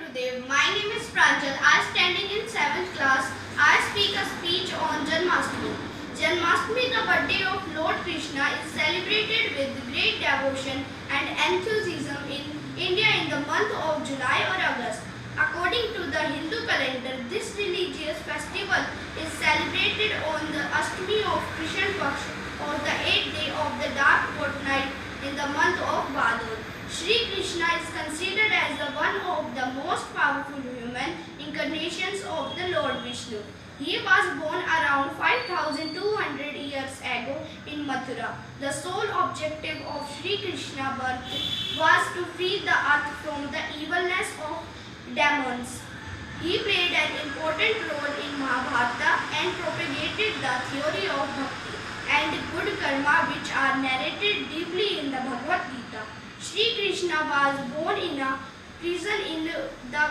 Gurudev. My name is Pranjal. I am standing in 7th class. I speak a speech on Janmashtami. Janmashtami, the birthday of Lord Krishna, is celebrated with great devotion and enthusiasm in India in the month of July or August. According to the Hindu calendar, this religious festival is celebrated on the Ashtami of Krishna Paksh, or the 8th day of the dark fortnight in the month of Bhadra. Shri Krishna is considered as the one of the most powerful human incarnations of the Lord Vishnu. He was born around 5200 years ago in Mathura. The sole objective of Shri Krishna's birth was to free the earth from the evilness of demons. He played an important role in Mahabharata and propagated the theory of bhakti and good karma, which are narrated deeply in the Bhagavad Gita. Shri Krishna was born in a prison in the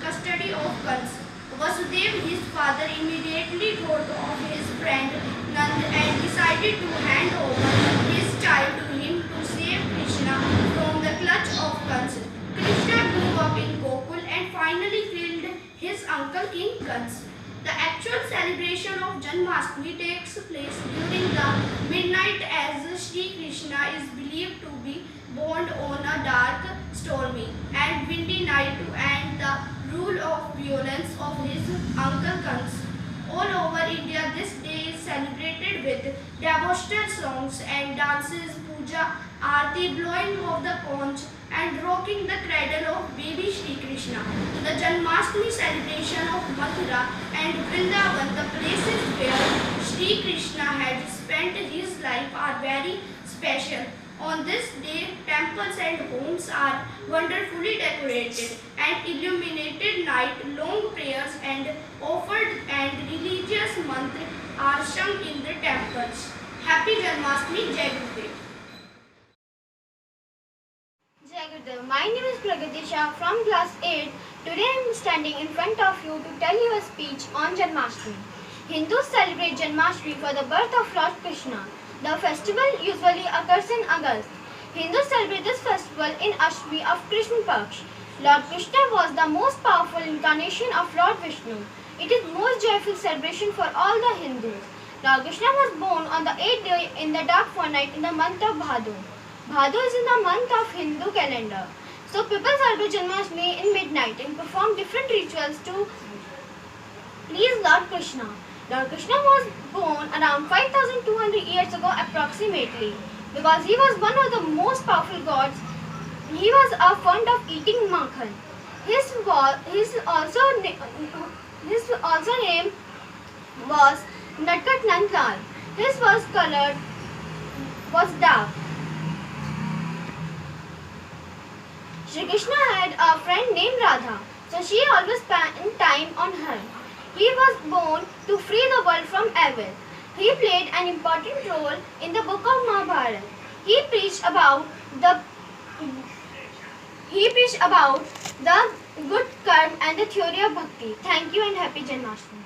custody of Kansa. Vasudev, his father, immediately thought of his friend Nand and decided to hand over his child to him to save Krishna from the clutch of Kansa. Krishna grew up in Gokul and finally killed his uncle King Kansa. The actual celebration of Janmashtami takes place during the midnight, as Shri Krishna is believed to be born on a dark, stormy and windy night, and the rule of violence of his uncle Kansa. All over India, this day is celebrated with devotional songs and dances, puja, aarti, blowing of the conch and rocking the cradle of baby Shri Krishna. The Janmashtami celebration of Mathura and Vrindavan, the places where Shri Krishna had spent his life, are very special. On this day, temples and homes are wonderfully decorated and illuminated. Night-long prayers and offered and religious mantras are sung in the temples. Happy Janmashtami, Jai Gurudev. Jai Gurudev. My name is Pragati Shah from class 8. Today I am standing in front of you to tell you a speech on Janmashtami. Hindus celebrate Janmashtami for the birth of Lord Krishna. The festival usually occurs in August. Hindus celebrate this festival in Ashtami of Krishna Paksh. Lord Krishna was the most powerful incarnation of Lord Vishnu. It is most joyful celebration for all the Hindus. Lord Krishna was born on the 8th day in the dark fortnight in the month of Bhadra. Bhadra is in the month of Hindu calendar. So people celebrate Janmashtami in midnight and perform different rituals to please Lord Krishna. Lord Krishna was born around 5200 years ago approximately. Because he was one of the most powerful gods, he was fond of eating makhan. His also name was Natkat Nandlal. His color was dark. Shri Krishna had a friend named Radha, so she always spent time on her. He was born to free the world from evil. He played an important role in the book of Mahabharata. He preached about the good karma and the theory of bhakti. Thank you and happy Janmashtami.